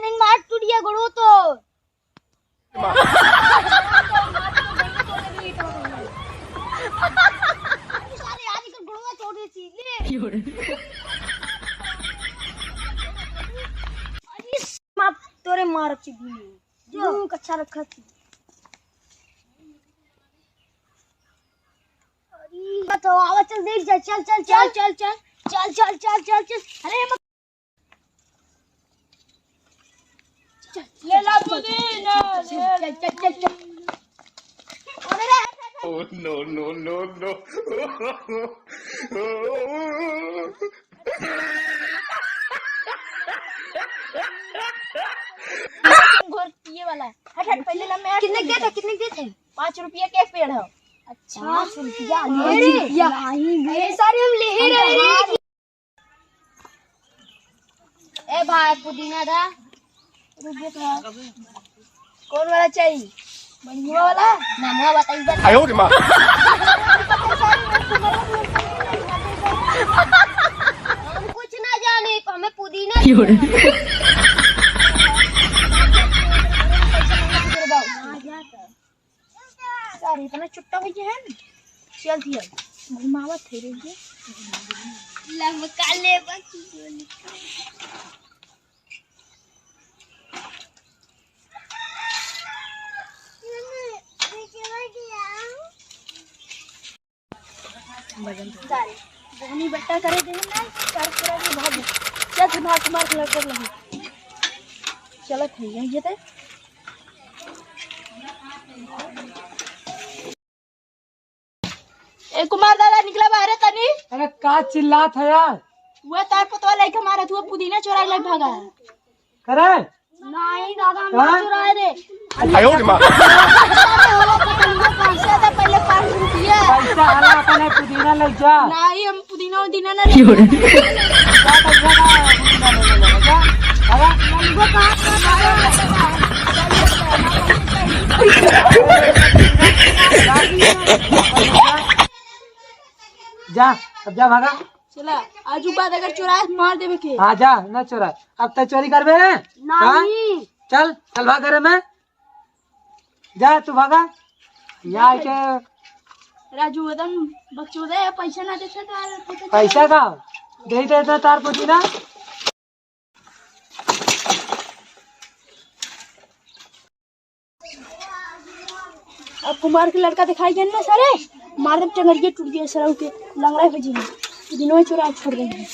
नहीं मार टूटिया गड़ो तो सारे आज का गड़वा छोड़ दे ले अरे माप तोरे मार चिगुनी जो कच्चा रखा थी अरे तो आवाज चल देख जा चल चल चल चल चल चल चल चल चल चल अरे ले ला पुदीना चल चल चल चल Oh no no no no ये वाला हट हट पहले ना मैं कितने दे थे 5 रुपया के पेड़ है अच्छा 5 रुपया ले सारे हम ले ही रहे ए भाई पुदीना दा रुपये था कौन वाला चाहिए बढ़िया वाला नाम बताइए आयो रे मां हम कुछ ना जाने हमें पुदीना सारे इतना चुट्टा भैया है ना चल दिया घुमावा थे रही लव काले बस बहनी बट्टा करे देना ना कर पूरा भी बहुत चल भाग मार कर लगे चलो भैया ये तो ए कुमार दादा निकला बाहर तनी अरे का चिल्लात है यार वो तार पतवा लेके मारा तू पुदीना चुराई ले भागा करे नहीं दादा हम चुराए रे आयो रे मां पैसा था पहले 5 रुपया पैसा आला अपने पुदीना ले जा नहीं हम पुदीना उदीना ना ले जा अब जा भागा चला आजू बाद अगर चुराए मार देवे के हाँ जा न चोरा अब तक चोरी करबे नहीं चल चल भाग रे मैं जा तू भागा यहाँ के राजू एकदम बकचोदा है पैसा ना देता तार पैसा का दे देता तार पुदीना अब कुमार के लड़का दिखाई देना सारे मार दे चंगरिया टूट गया सर के लंगड़ा भेजी पुदीना चुरा छोड़ देंगे